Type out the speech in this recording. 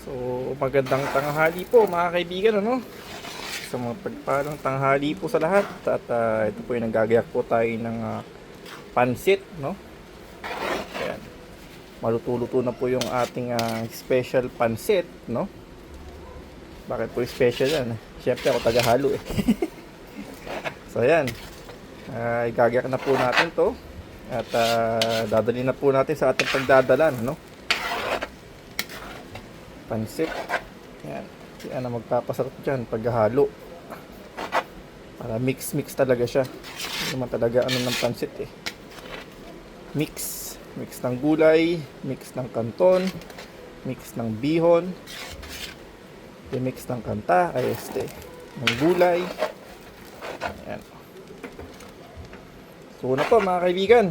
So, magandang tanghali po mga kaibigan, ano? Sa mga pagpalang tanghali po sa lahat. At ito po yung naggagayak po tayo ng pansit, no? Ayan. Maluto-luto na po yung ating special pansit, no? Bakit po special yan? Siyempre ako tagahalo eh. So, ayan. Igagayak na po natin to. At dadali na po natin sa ating pagdadalan, no? Pansit. Yan. Yan ang magpapasarap dyan paghahalo. Para mix-mix talaga siya. Hindi naman talaga ano ng pansit eh. Mix. Mix ng gulay, mix ng kanton, mix ng bihon, mix ng kanta, ay ng gulay. Ayan. So na po mga kaibigan.